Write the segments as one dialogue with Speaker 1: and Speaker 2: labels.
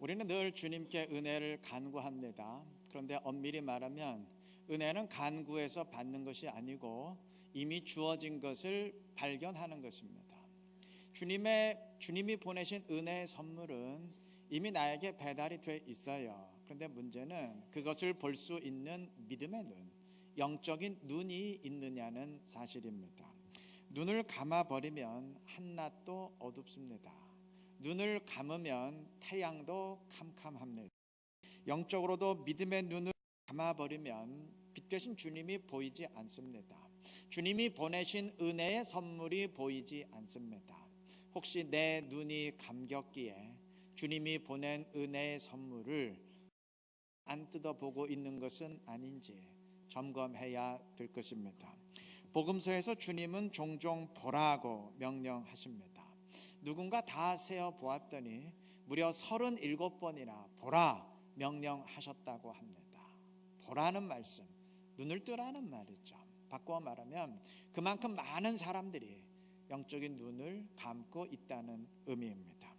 Speaker 1: 우리는 늘 주님께 은혜를 간구합니다. 그런데 엄밀히 말하면 은혜는 간구해서 받는 것이 아니고 이미 주어진 것을 발견하는 것입니다. 주님이 보내신 은혜의 선물은 이미 나에게 배달이 돼 있어요. 그런데 문제는 그것을 볼 수 있는 믿음의 눈, 영적인 눈이 있느냐는 사실입니다. 눈을 감아버리면 한낮도 어둡습니다. 눈을 감으면 태양도 캄캄합니다. 영적으로도 믿음의 눈을 감아버리면 빛 되신 주님이 보이지 않습니다. 주님이 보내신 은혜의 선물이 보이지 않습니다. 혹시 내 눈이 감겼기에 주님이 보낸 은혜의 선물을 안 뜯어보고 있는 것은 아닌지 점검해야 될 것입니다. 복음서에서 주님은 종종 보라고 명령하십니다. 누군가 다 세어 보았더니 무려 37번이나 보라 명령하셨다고 합니다. 보라는 말씀, 눈을 뜨라는 말이죠. 바꿔 말하면 그만큼 많은 사람들이 영적인 눈을 감고 있다는 의미입니다.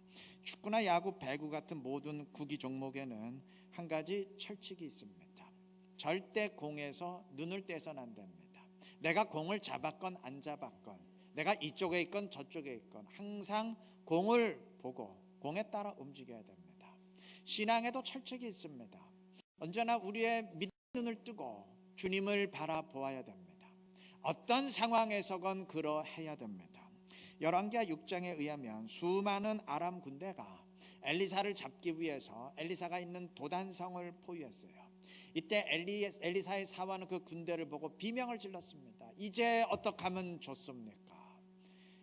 Speaker 1: 축구나 야구, 배구 같은 모든 구기 종목에는 한 가지 철칙이 있습니다. 절대 공에서 눈을 떼서는 안 됩니다. 내가 공을 잡았건 안 잡았건, 내가 이쪽에 있건 저쪽에 있건 항상 공을 보고 공에 따라 움직여야 됩니다. 신앙에도 철칙이 있습니다. 언제나 우리의 믿음의 눈을 뜨고 주님을 바라보아야 됩니다. 어떤 상황에서건 그러해야 됩니다. 열왕기하 6장에 의하면 수많은 아람 군대가 엘리사를 잡기 위해서 엘리사가 있는 도단성을 포위했어요. 이때 엘리사의 사원은 그 군대를 보고 비명을 질렀습니다. 이제 어떻게 하면 좋습니까?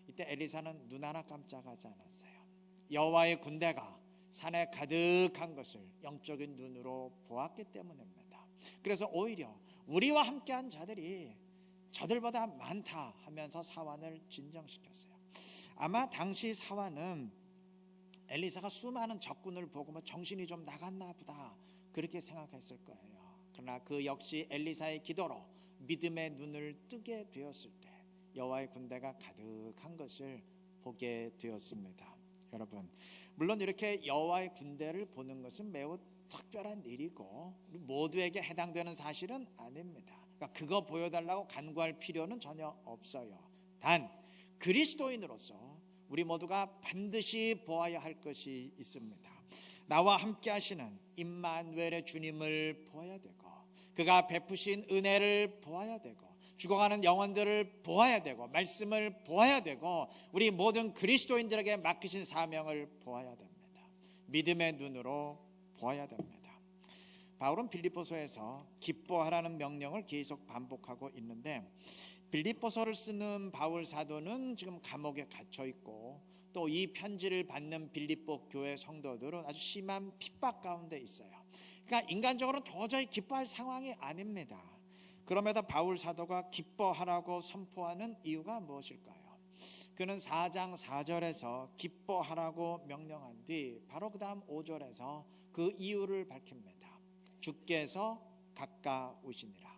Speaker 1: 이때 엘리사는 눈 하나 깜짝하지 않았어요. 여호와의 군대가 산에 가득한 것을 영적인 눈으로 보았기 때문입니다. 그래서 오히려 우리와 함께한 자들이 저들보다 많다 하면서 사환을 진정시켰어요. 아마 당시 사환은 엘리사가 수많은 적군을 보고 정신이 좀 나갔나 보다 그렇게 생각했을 거예요. 그러나 그 역시 엘리사의 기도로 믿음의 눈을 뜨게 되었을 때 여호와의 군대가 가득한 것을 보게 되었습니다. 여러분, 물론 이렇게 여호와의 군대를 보는 것은 매우 특별한 일이고 모두에게 해당되는 사실은 아닙니다. 그러니까 그거 보여달라고 간구할 필요는 전혀 없어요. 단 그리스도인으로서 우리 모두가 반드시 보아야 할 것이 있습니다. 나와 함께 하시는 임마누엘의 주님을 보아야 되고, 그가 베푸신 은혜를 보아야 되고, 죽어가는 영혼들을 보아야 되고, 말씀을 보아야 되고, 우리 모든 그리스도인들에게 맡기신 사명을 보아야 됩니다. 믿음의 눈으로 보아야 됩니다. 바울은 빌립보서에서 기뻐하라는 명령을 계속 반복하고 있는데, 빌립보서를 쓰는 바울 사도는 지금 감옥에 갇혀 있고, 또 이 편지를 받는 빌립보 교회 성도들은 아주 심한 핍박 가운데 있어요. 그러니까 인간적으로 도저히 기뻐할 상황이 아닙니다. 그럼에도 바울 사도가 기뻐하라고 선포하는 이유가 무엇일까요? 그는 4장 4절에서 기뻐하라고 명령한 뒤 바로 그 다음 5절에서 그 이유를 밝힙니다. 주께서 가까우시니라.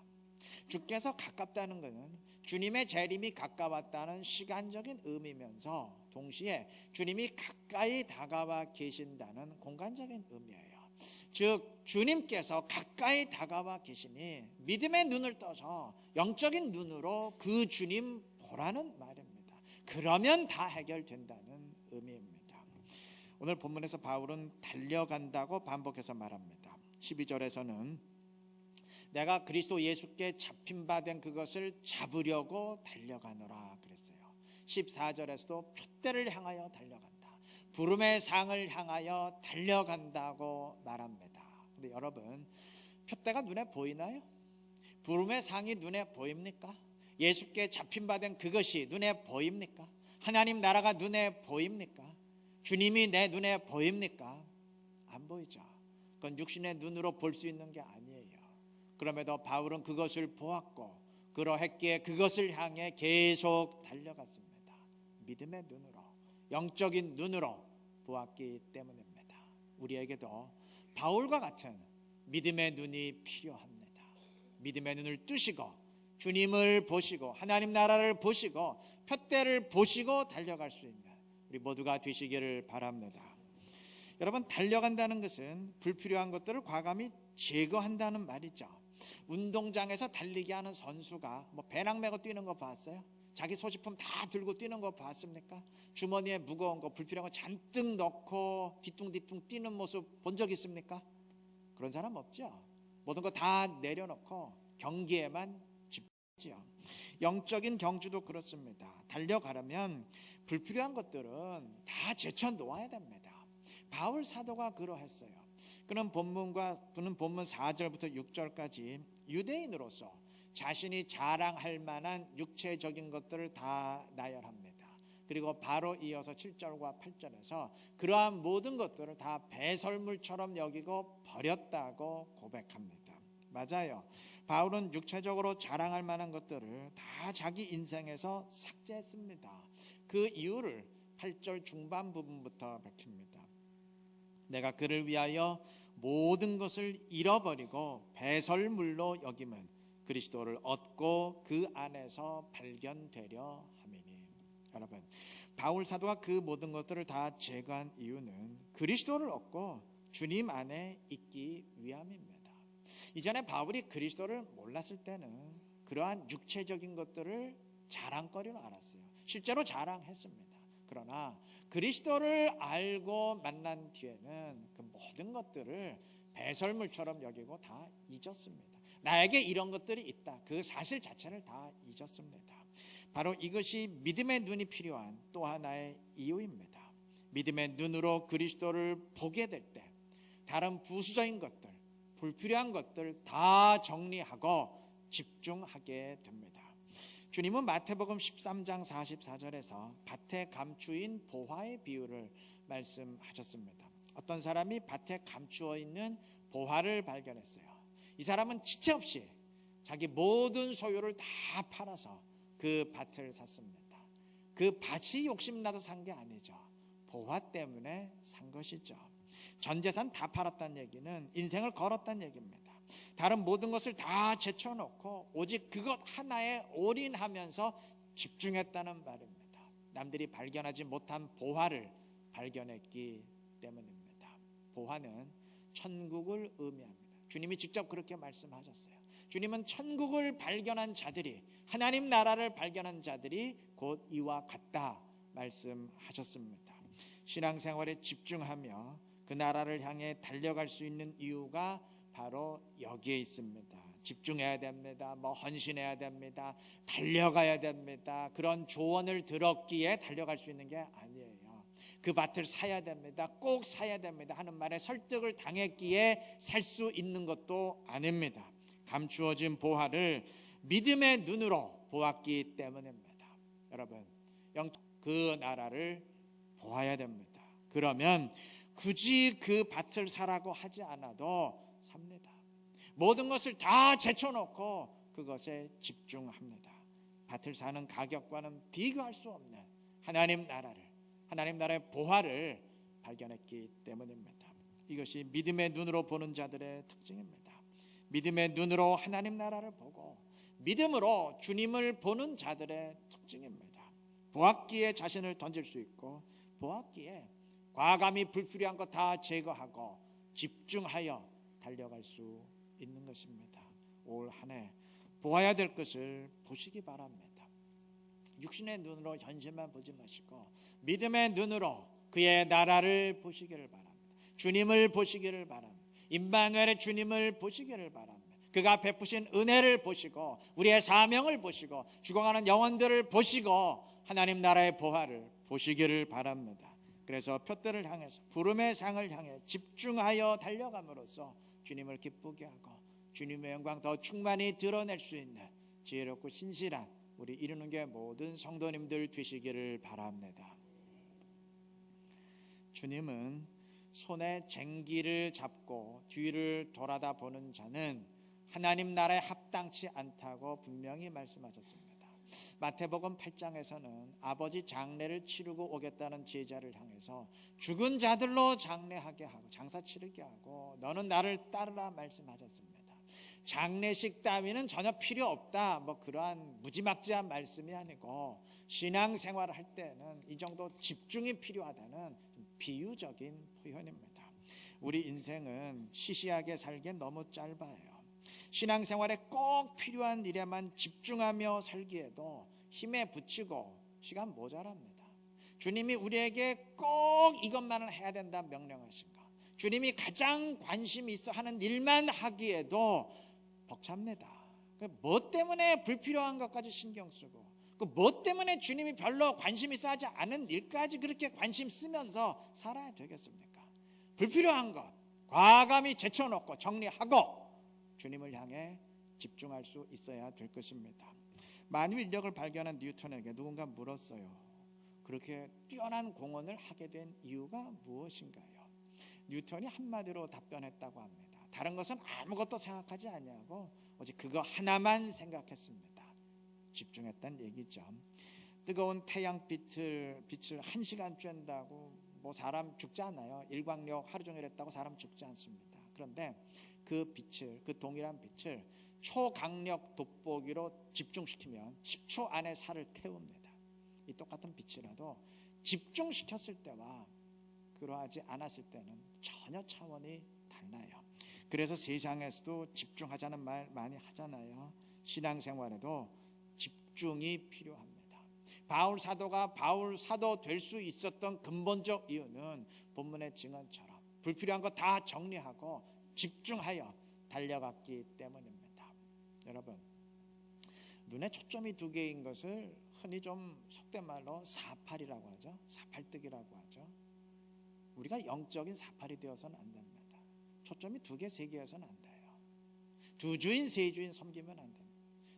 Speaker 1: 주께서 가깝다는 것은 주님의 재림이 가까웠다는 시간적인 의미면서 동시에 주님이 가까이 다가와 계신다는 공간적인 의미예요. 즉 주님께서 가까이 다가와 계시니 믿음의 눈을 떠서 영적인 눈으로 그 주님 보라는 말입니다. 그러면 다 해결된다는 의미입니다. 오늘 본문에서 바울은 달려간다고 반복해서 말합니다. 12절에서는 내가 그리스도 예수께 잡힌 바 된 그것을 잡으려고 달려가노라 그랬어요. 14절에서도 표대를 향하여 달려간다, 부름의 상을 향하여 달려간다고 말합니다. 근데 여러분, 표대가 눈에 보이나요? 부름의 상이 눈에 보입니까? 예수께 잡힌 바 된 그것이 눈에 보입니까? 하나님 나라가 눈에 보입니까? 주님이 내 눈에 보입니까? 안 보이죠. 그건 육신의 눈으로 볼 수 있는 게 아니에요. 그럼에도 바울은 그것을 보았고 그러했기에 그것을 향해 계속 달려갔습니다. 믿음의 눈으로, 영적인 눈으로 보았기 때문입니다. 우리에게도 바울과 같은 믿음의 눈이 필요합니다. 믿음의 눈을 뜨시고 주님을 보시고 하나님 나라를 보시고 표대를 보시고 달려갈 수 있는 우리 모두가 되시기를 바랍니다. 여러분, 달려간다는 것은 불필요한 것들을 과감히 제거한다는 말이죠. 운동장에서 달리기 하는 선수가 배낭 메고 뛰는 거 봤어요? 자기 소지품 다 들고 뛰는 거 봤습니까? 주머니에 무거운 거, 불필요한 거 잔뜩 넣고 뒤뚱뒤뚱 뛰는 모습 본 적 있습니까? 그런 사람 없죠. 모든 거 다 내려놓고 경기에만 집중하죠. 영적인 경주도 그렇습니다. 달려가려면 불필요한 것들은 다 제쳐놓아야 됩니다. 바울 사도가 그러했어요. 그는 본문 4절부터 6절까지 유대인으로서 자신이 자랑할 만한 육체적인 것들을 다 나열합니다. 그리고 바로 이어서 7절과 8절에서 그러한 모든 것들을 다 배설물처럼 여기고 버렸다고 고백합니다. 맞아요. 바울은 육체적으로 자랑할 만한 것들을 다 자기 인생에서 삭제했습니다. 그 이유를 8절 중반 부분부터 밝힙니다. 내가 그를 위하여 모든 것을 잃어버리고 배설물로 여김은 그리스도를 얻고 그 안에서 발견되려 함이니. 여러분, 바울 사도가 그 모든 것들을 다 제거한 이유는 그리스도를 얻고 주님 안에 있기 위함입니다. 이전에 바울이 그리스도를 몰랐을 때는 그러한 육체적인 것들을 자랑거리로 알았어요. 실제로 자랑했습니다. 그러나 그리스도를 알고 만난 뒤에는 그 모든 것들을 배설물처럼 여기고 다 잊었습니다. 나에게 이런 것들이 있다, 그 사실 자체를 다 잊었습니다. 바로 이것이 믿음의 눈이 필요한 또 하나의 이유입니다. 믿음의 눈으로 그리스도를 보게 될 때 다른 부수적인 것들, 불필요한 것들 다 정리하고 집중하게 됩니다. 주님은 마태복음 13장 44절에서 밭에 감추인 보화의 비유를 말씀하셨습니다. 어떤 사람이 밭에 감추어 있는 보화를 발견했어요. 이 사람은 지체 없이 자기 모든 소유를 다 팔아서 그 밭을 샀습니다. 그 밭이 욕심나서 산 게 아니죠. 보화 때문에 산 것이죠. 전 재산 다 팔았다는 얘기는 인생을 걸었다는 얘기입니다. 다른 모든 것을 다 제쳐놓고 오직 그것 하나에 올인하면서 집중했다는 말입니다. 남들이 발견하지 못한 보화를 발견했기 때문입니다. 보화는 천국을 의미합니다. 주님이 직접 그렇게 말씀하셨어요. 주님은 천국을 발견한 자들이, 하나님 나라를 발견한 자들이 곧 이와 같다 말씀하셨습니다. 신앙생활에 집중하며 그 나라를 향해 달려갈 수 있는 이유가 바로 여기에 있습니다. 집중해야 됩니다. 헌신해야 됩니다. 달려가야 됩니다. 그런 조언을 들었기에 달려갈 수 있는 게 아니에요. 그 밭을 사야 됩니다. 꼭 사야 됩니다 하는 말에 설득을 당했기에 살 수 있는 것도 아닙니다. 감추어진 보화를 믿음의 눈으로 보았기 때문입니다. 여러분, 그 나라를 보아야 됩니다. 그러면 굳이 그 밭을 사라고 하지 않아도 삽니다. 모든 것을 다 제쳐놓고 그것에 집중합니다. 밭을 사는 가격과는 비교할 수 없는 하나님 나라의 보화를 발견했기 때문입니다. 이것이 믿음의 눈으로 보는 자들의 특징입니다. 믿음의 눈으로 하나님 나라를 보고 믿음으로 주님을 보는 자들의 특징입니다. 보았기에 자신을 던질 수 있고, 보았기에 과감히 불필요한 거 다 제거하고 집중하여 달려갈 수 있는 것입니다. 올 한 해 보아야 될 것을 보시기 바랍니다. 육신의 눈으로 현실만 보지 마시고 믿음의 눈으로 그의 나라를 보시기를 바랍니다. 주님을 보시기를 바랍니다. 임마누엘의 주님을 보시기를 바랍니다. 그가 베푸신 은혜를 보시고 우리의 사명을 보시고 죽어가는 영혼들을 보시고 하나님 나라의 보화를 보시기를 바랍니다. 그래서 표대를 향해서 부름의 상을 향해 집중하여 달려감으로써 주님을 기쁘게 하고 주님의 영광 더 충만히 드러낼 수 있는 지혜롭고 신실한 우리 이루는 게 모든 성도님들 되시기를 바랍니다. 주님은 손에 쟁기를 잡고 뒤를 돌아다 보는 자는 하나님 나라에 합당치 않다고 분명히 말씀하셨습니다. 마태복음 8장에서는 아버지 장례를 치르고 오겠다는 제자를 향해서 죽은 자들로 장례하게 하고 장사 치르게 하고 너는 나를 따르라 말씀하셨습니다. 장례식 따위는 전혀 필요 없다, 그러한 무지막지한 말씀이 아니고 신앙생활을 할 때는 이 정도 집중이 필요하다는 비유적인 표현입니다. 우리 인생은 시시하게 살기엔 너무 짧아요. 신앙생활에 꼭 필요한 일에만 집중하며 살기에도 힘에 부치고 시간 모자랍니다. 주님이 우리에게 꼭 이것만을 해야 된다 명령하신 것, 주님이 가장 관심 있어 하는 일만 하기에도 벅찹니다. 뭐 때문에 불필요한 것까지 신경 쓰고, 뭐 때문에 주님이 별로 관심 있어 하지 않은 일까지 그렇게 관심 쓰면서 살아야 되겠습니까? 불필요한 것 과감히 제쳐놓고 정리하고 주님을 향해 집중할 수 있어야 될 것입니다. 만유인력을 발견한 뉴턴에게 누군가 물었어요. 그렇게 뛰어난 공헌을 하게 된 이유가 무엇인가요? 뉴턴이 한마디로 답변했다고 합니다. 다른 것은 아무것도 생각하지 아니하고 오직 그거 하나만 생각했습니다. 집중했다는 얘기죠. 뜨거운 태양빛을 1시간 쬐다고 뭐 사람 죽지 않아요. 일광욕 하루 종일 했다고 사람 죽지 않습니다. 그런데 그 빛을, 그 동일한 빛을 초강력 돋보기로 집중시키면 10초 안에 살을 태웁니다. 이 똑같은 빛이라도 집중시켰을 때와 그러하지 않았을 때는 전혀 차원이 달라요. 그래서 세상에서도 집중하자는 말 많이 하잖아요. 신앙생활에도 집중이 필요합니다. 바울 사도가 바울 사도 될 수 있었던 근본적 이유는 본문의 증언처럼 불필요한 거 다 정리하고 집중하여 달려갔기 때문입니다. 여러분, 눈에 초점이 두 개인 것을 흔히 좀 속된 말로 사팔이라고 하죠. 사팔뜨기라고 하죠. 우리가 영적인 사팔이 되어서는 안 됩니다. 초점이 두 개, 세 개여서는 안 돼요. 두 주인, 세 주인 섬기면 안 됩니다.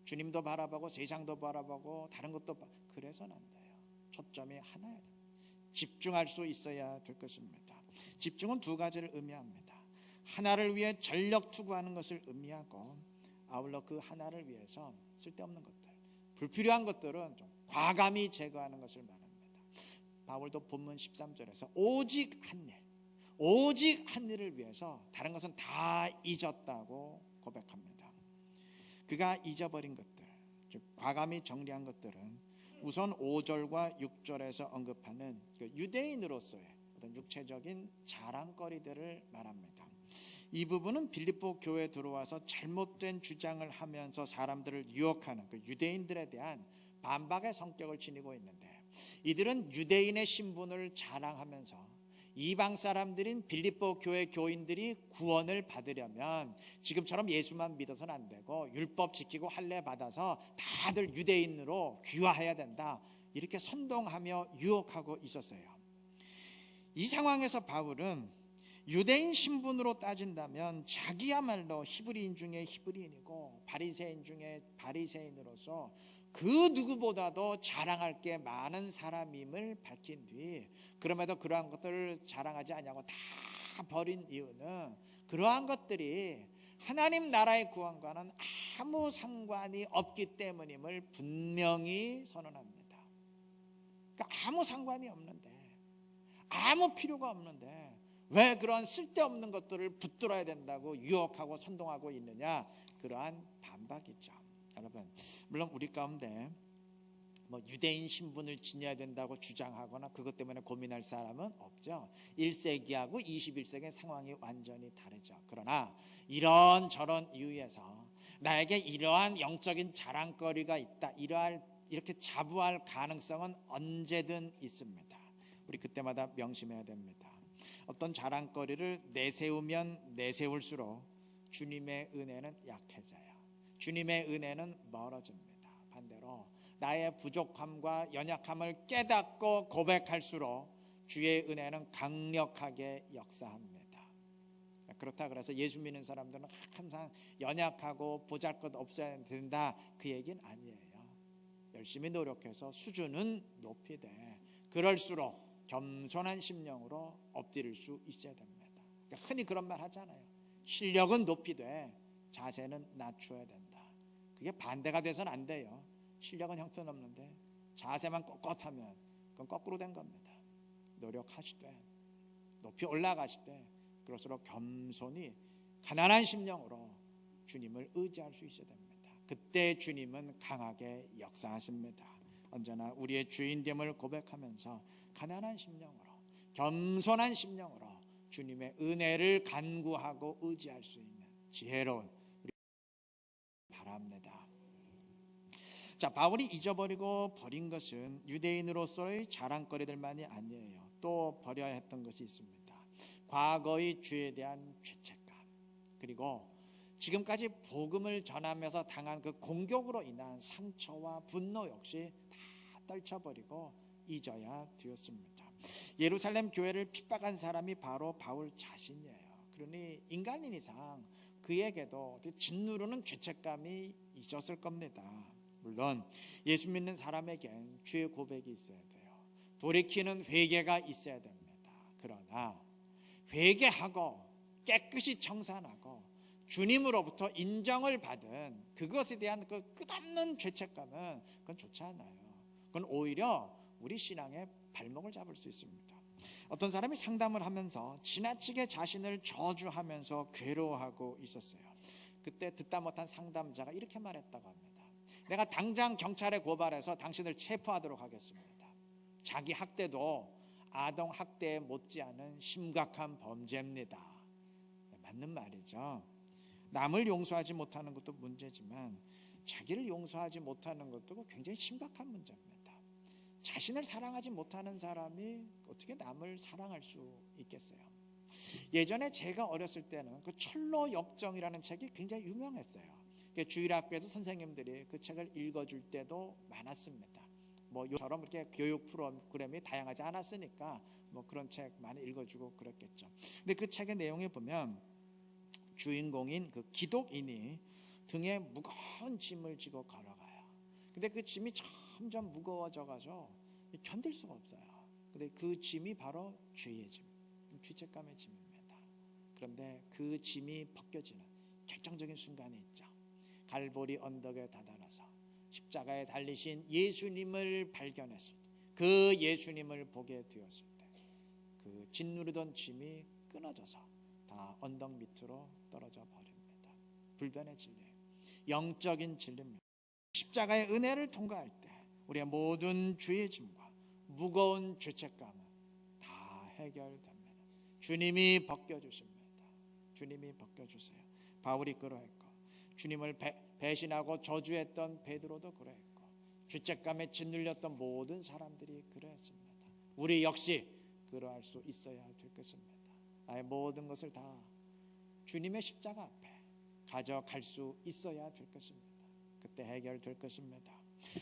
Speaker 1: 주님도 바라보고 세상도 바라보고 다른 것도 그래서는 안 돼요. 초점이 하나야 돼요. 집중할 수 있어야 될 것입니다. 집중은 두 가지를 의미합니다. 하나를 위해 전력 투구하는 것을 의미하고, 아울러 그 하나를 위해서 쓸데없는 것들, 불필요한 것들은 좀 과감히 제거하는 것을 말합니다. 바울도 본문 13절에서 오직 한 일을 위해서 다른 것은 다 잊었다고 고백합니다. 그가 잊어버린 것들, 즉 과감히 정리한 것들은 우선 5절과 6절에서 언급하는 그 유대인으로서의 어떤 육체적인 자랑거리들을 말합니다. 이 부분은 빌립보 교회에 들어와서 잘못된 주장을 하면서 사람들을 유혹하는 그 유대인들에 대한 반박의 성격을 지니고 있는데, 이들은 유대인의 신분을 자랑하면서 이방 사람들인 빌립보 교회 교인들이 구원을 받으려면 지금처럼 예수만 믿어서는 안 되고 율법 지키고 할례 받아서 다들 유대인으로 귀화해야 된다, 이렇게 선동하며 유혹하고 있었어요. 이 상황에서 바울은 유대인 신분으로 따진다면 자기야말로 히브리인 중에 히브리인이고 바리새인 중에 바리새인으로서 그 누구보다도 자랑할 게 많은 사람임을 밝힌 뒤, 그럼에도 그러한 것들을 자랑하지 않냐고 다 버린 이유는 그러한 것들이 하나님 나라의 구원과는 아무 상관이 없기 때문임을 분명히 선언합니다. 그러니까 아무 상관이 없는데, 아무 필요가 없는데 왜 그런 쓸데없는 것들을 붙들어야 된다고 유혹하고 선동하고 있느냐, 그러한 반박이죠. 여러분, 물론 우리 가운데 뭐 유대인 신분을 지녀야 된다고 주장하거나 그것 때문에 고민할 사람은 없죠. 1세기하고 21세기의 상황이 완전히 다르죠. 그러나 이런저런 이유에서 나에게 이러한 영적인 자랑거리가 있다, 이렇게 자부할 가능성은 언제든 있습니다. 우리 그때마다 명심해야 됩니다. 어떤 자랑거리를 내세우면 내세울수록 주님의 은혜는 약해져요. 주님의 은혜는 멀어집니다. 반대로 나의 부족함과 연약함을 깨닫고 고백할수록 주의 은혜는 강력하게 역사합니다. 그렇다 그래서 예수 믿는 사람들은 항상 연약하고 보잘것 없어야 된다, 그 얘기는 아니에요. 열심히 노력해서 수준은 높이되 그럴수록 겸손한 심령으로 엎드릴 수 있어야 됩니다. 그러니까 흔히 그런 말 하잖아요. 실력은 높이되 자세는 낮춰야 된다. 그게 반대가 돼서는 안 돼요. 실력은 형편없는데 자세만 꼿꼿하면 그건 거꾸로 된 겁니다. 노력하시되 높이 올라가시되 그럴수록 겸손히 가난한 심령으로 주님을 의지할 수 있어야 됩니다. 그때 주님은 강하게 역사하십니다. 언제나 우리의 주인됨을 고백하면서 가난한 심령으로 겸손한 심령으로 주님의 은혜를 간구하고 의지할 수 있는 지혜로운 우리 바랍니다. 자, 바울이 잊어버리고 버린 것은 유대인으로서의 자랑거리들만이 아니에요. 또 버려야 했던 것이 있습니다. 과거의 죄에 대한 죄책감, 그리고 지금까지 복음을 전하면서 당한 그 공격으로 인한 상처와 분노 역시 다 떨쳐버리고 잊어야 되었습니다. 예루살렘 교회를 핍박한 사람이 바로 바울 자신이에요. 그러니 인간인 이상 그에게도 짓누르는 죄책감이 있었을 겁니다. 물론 예수 믿는 사람에겐 죄 고백이 있어야 돼요. 돌이키는 회개가 있어야 됩니다. 그러나 회개하고 깨끗이 청산하고 주님으로부터 인정을 받은 그것에 대한 그 끝없는 죄책감은 그건 좋지 않아요. 그건 오히려 우리 신앙의 발목을 잡을 수 있습니다. 어떤 사람이 상담을 하면서 지나치게 자신을 저주하면서 괴로워하고 있었어요. 그때 듣다 못한 상담자가 이렇게 말했다고 합니다. 내가 당장 경찰에 고발해서 당신을 체포하도록 하겠습니다. 자기 학대도 아동 학대에 못지않은 심각한 범죄입니다. 맞는 말이죠. 남을 용서하지 못하는 것도 문제지만 자기를 용서하지 못하는 것도 굉장히 심각한 문제입니다. 자신을 사랑하지 못하는 사람이 어떻게 남을 사랑할 수 있겠어요? 예전에 제가 어렸을 때는 그 철로 역정이라는 책이 굉장히 유명했어요. 주일학교에서 선생님들이 그 책을 읽어줄 때도 많았습니다. 뭐 요처럼 그렇게 교육 프로그램이 다양하지 않았으니까 뭐 그런 책 많이 읽어주고 그랬겠죠. 근데 그 책의 내용에 보면 주인공인 그 기독인이 등에 무거운 짐을 지고 걸어가요. 근데 그 짐이 점점 무거워져가지고 견딜 수가 없어요. 근데 그 짐이 바로 죄의 짐, 죄책감의 짐입니다. 그런데 그 짐이 벗겨지는 결정적인 순간이 있죠. 갈보리 언덕에 다다라서 십자가에 달리신 예수님을 발견했을 때, 그 예수님을 보게 되었을 때 그 짓누르던 짐이 끊어져서 다 언덕 밑으로 떨어져 버립니다. 불변의 진리예요. 영적인 진리입니다. 십자가의 은혜를 통과할 때 우리의 모든 죄의 짐과 무거운 죄책감은 다 해결됩니다. 주님이 벗겨주십니다. 주님이 벗겨주세요. 바울이 그러했고, 주님을 배신하고 저주했던 베드로도 그러했고, 죄책감에 짓눌렸던 모든 사람들이 그러했습니다. 우리 역시 그러할 수 있어야 될 것입니다. 나의 모든 것을 다 주님의 십자가 앞에 가져갈 수 있어야 될 것입니다. 그때 해결될 것입니다.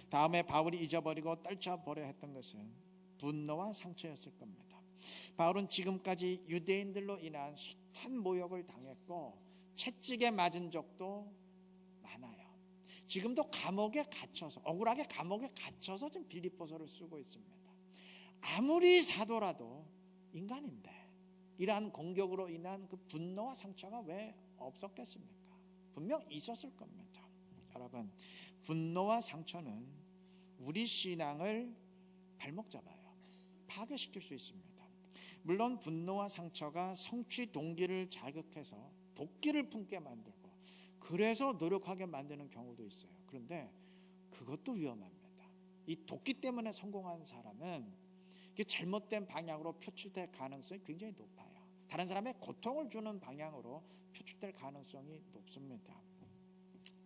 Speaker 1: 다음에 바울이 잊어버리고 떨쳐버려야 했던 것은 분노와 상처였을 겁니다. 바울은 지금까지 유대인들로 인한 숱한 모욕을 당했고 채찍에 맞은 적도 많아요. 지금도 감옥에 갇혀서, 억울하게 감옥에 갇혀서 지금 빌립보서를 쓰고 있습니다. 아무리 사도라도 인간인데 이러한 공격으로 인한 그 분노와 상처가 왜 없었겠습니까? 분명 있었을 겁니다. 여러분, 분노와 상처는 우리 신앙을 발목 잡아요. 파괴시킬 수 있습니다. 물론 분노와 상처가 성취 동기를 자극해서 도끼를 품게 만들고 그래서 노력하게 만드는 경우도 있어요. 그런데 그것도 위험합니다. 이 도끼 때문에 성공한 사람은 잘못된 방향으로 표출될 가능성이 굉장히 높아요. 다른 사람의 고통을 주는 방향으로 표출될 가능성이 높습니다.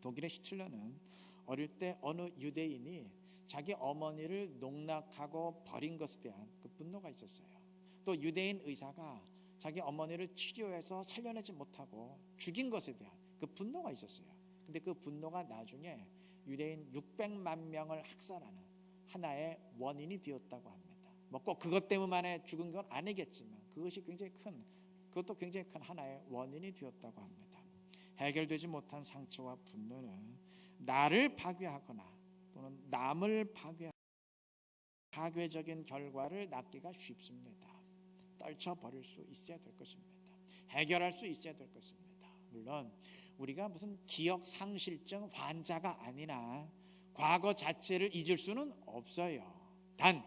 Speaker 1: 독일의 히틀러는 어릴 때 어느 유대인이 자기 어머니를 농락하고 버린 것에 대한 그 분노가 있었어요. 또 유대인 의사가 자기 어머니를 치료해서 살려내지 못하고 죽인 것에 대한 그 분노가 있었어요. 근데 그 분노가 나중에 유대인 600만 명을 학살하는 하나의 원인이 되었다고 합니다. 뭐 꼭 그것 때문에 죽은 건 아니겠지만 그것도 굉장히 큰 하나의 원인이 되었다고 합니다. 해결되지 못한 상처와 분노는 나를 파괴하거나 또는 남을 파괴적인 결과를 낳기가 쉽습니다. 떨쳐버릴 수 있어야 될 것입니다. 해결할 수 있어야 될 것입니다. 물론 우리가 무슨 기억상실증 환자가 아니나 과거 자체를 잊을 수는 없어요. 단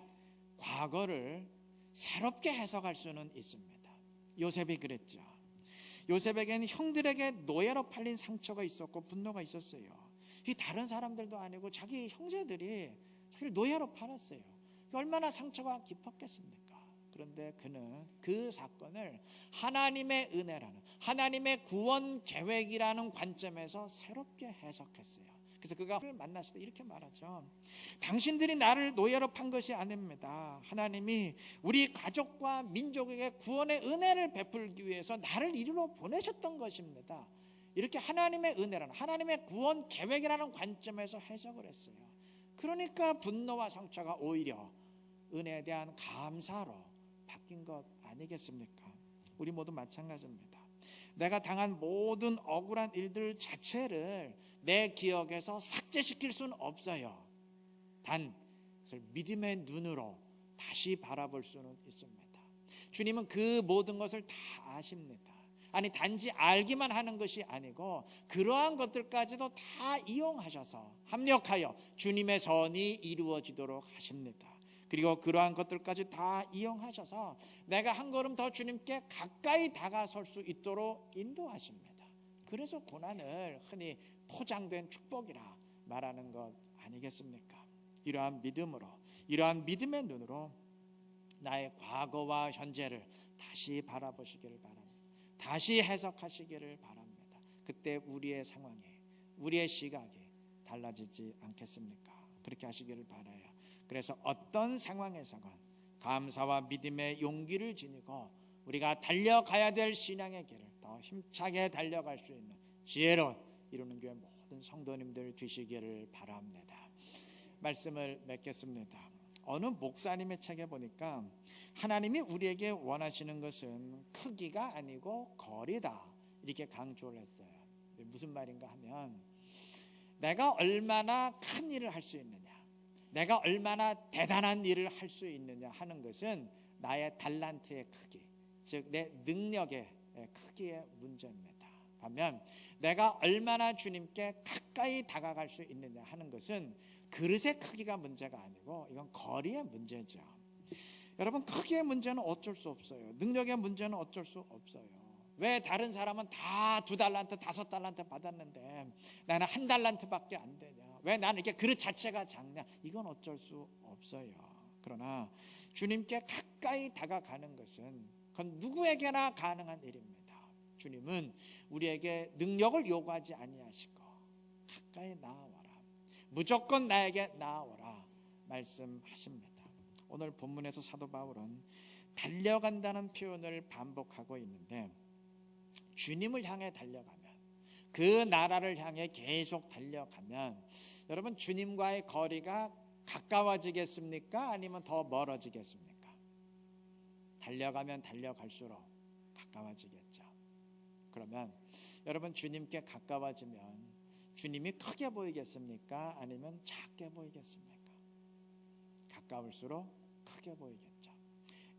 Speaker 1: 과거를 새롭게 해석할 수는 있습니다. 요셉이 그랬죠. 요셉에게는 형들에게 노예로 팔린 상처가 있었고 분노가 있었어요. 이 다른 사람들도 아니고 자기 형제들이 자기를 노예로 팔았어요. 얼마나 상처가 깊었겠습니까? 그런데 그는 그 사건을 하나님의 은혜라는, 하나님의 구원 계획이라는 관점에서 새롭게 해석했어요. 그래서 그가 만났을 때 이렇게 말하죠. 당신들이 나를 노예로 판 것이 아닙니다. 하나님이 우리 가족과 민족에게 구원의 은혜를 베풀기 위해서 나를 이리로 보내셨던 것입니다. 이렇게 하나님의 은혜라는, 하나님의 구원 계획이라는 관점에서 해석을 했어요. 그러니까 분노와 상처가 오히려 은혜에 대한 감사로 바뀐 것 아니겠습니까? 우리 모두 마찬가지입니다. 내가 당한 모든 억울한 일들 자체를 내 기억에서 삭제시킬 수는 없어요. 단 그것을 믿음의 눈으로 다시 바라볼 수는 있습니다. 주님은 그 모든 것을 다 아십니다. 아니, 단지 알기만 하는 것이 아니고 그러한 것들까지도 다 이용하셔서 합력하여 주님의 선이 이루어지도록 하십니다. 그리고 그러한 것들까지 다 이용하셔서 내가 한 걸음 더 주님께 가까이 다가설 수 있도록 인도하십니다. 그래서 고난을 흔히 포장된 축복이라 말하는 것 아니겠습니까? 이러한 믿음으로, 이러한 믿음의 눈으로 나의 과거와 현재를 다시 바라보시기를 바랍니다. 다시 해석하시기를 바랍니다. 그때 우리의 상황이, 우리의 시각이 달라지지 않겠습니까? 그렇게 하시기를 바라요. 그래서 어떤 상황에서건 감사와 믿음의 용기를 지니고 우리가 달려가야 될 신앙의 길을 더 힘차게 달려갈 수 있는 지혜로운 이루는 교회 모든 성도님들 되시기를 바랍니다. 말씀을 맺겠습니다. 어느 목사님의 책에 보니까 하나님이 우리에게 원하시는 것은 크기가 아니고 거리다, 이렇게 강조를 했어요. 무슨 말인가 하면 내가 얼마나 큰 일을 할 수 있느냐, 내가 얼마나 대단한 일을 할 수 있느냐 하는 것은 나의 달란트의 크기, 즉 내 능력의 크기의 문제입니다. 반면 내가 얼마나 주님께 가까이 다가갈 수 있느냐 하는 것은 그릇의 크기가 문제가 아니고 이건 거리의 문제죠. 여러분, 크기의 문제는 어쩔 수 없어요. 능력의 문제는 어쩔 수 없어요. 왜 다른 사람은 다 2달란트, 5달란트 받았는데 나는 1달란트밖에 안 되냐? 왜 나는 이렇게 그릇 자체가 작냐? 이건 어쩔 수 없어요. 그러나 주님께 가까이 다가가는 것은 그건 누구에게나 가능한 일입니다. 주님은 우리에게 능력을 요구하지 아니하시고 가까이 나아와라, 무조건 나에게 나아오라 말씀하십니다. 오늘 본문에서 사도 바울은 달려간다는 표현을 반복하고 있는데, 주님을 향해 달려가면, 그 나라를 향해 계속 달려가면 여러분, 주님과의 거리가 가까워지겠습니까? 아니면 더 멀어지겠습니까? 달려가면 달려갈수록 가까워지겠죠. 그러면 여러분, 주님께 가까워지면 주님이 크게 보이겠습니까? 아니면 작게 보이겠습니까? 가까울수록 크게 보이겠죠.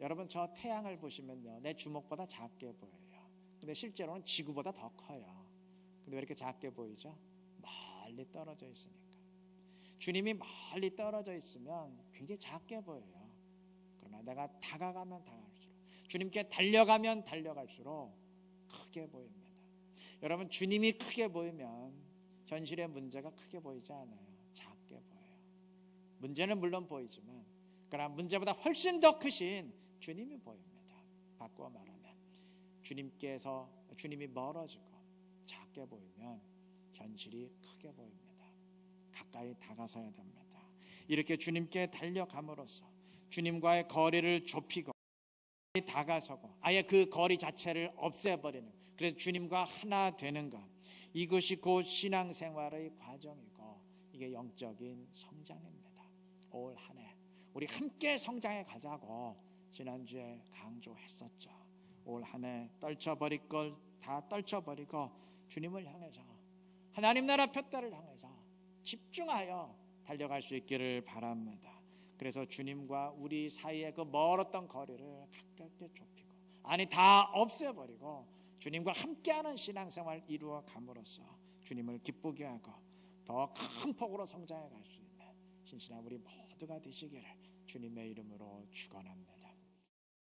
Speaker 1: 여러분, 저 태양을 보시면요, 내 주먹보다 작게 보여요. 근데 실제로는 지구보다 더 커요. 근데 왜 이렇게 작게 보이죠? 멀리 떨어져 있으니까. 주님이 멀리 떨어져 있으면 굉장히 작게 보여요. 그러나 내가 다가가면 다가갈수록, 주님께 달려가면 달려갈수록 크게 보입니다. 여러분, 주님이 크게 보이면 현실의 문제가 크게 보이지 않아요. 작게 보여요. 문제는 물론 보이지만 그러나 문제보다 훨씬 더 크신 주님이 보입니다. 바꾸어 말하면 주님이 멀어지고 작게 보이면 현실이 크게 보입니다. 가까이 다가서야 됩니다. 이렇게 주님께 달려감으로써 주님과의 거리를 좁히고 다가서고 아예 그 거리 자체를 없애버리는, 그래서 주님과 하나 되는 것, 이것이 곧 신앙생활의 과정이고 이게 영적인 성장입니다. 올 한 해 우리 함께 성장해 가자고 지난주에 강조했었죠. 올 한 해 떨쳐버릴 걸 다 떨쳐버리고 주님을 향해서, 하나님 나라 푯다를 향해서 집중하여 달려갈 수 있기를 바랍니다. 그래서 주님과 우리 사이의 그 멀었던 거리를 가깝게 좁히고, 아니 다 없애버리고 주님과 함께하는 신앙생활 이루어 감으로써 주님을 기쁘게 하고 더 큰 폭으로 성장해 갈 수 있는 신실한 우리 모두가 되시기를 주님의 이름으로 축원합니다.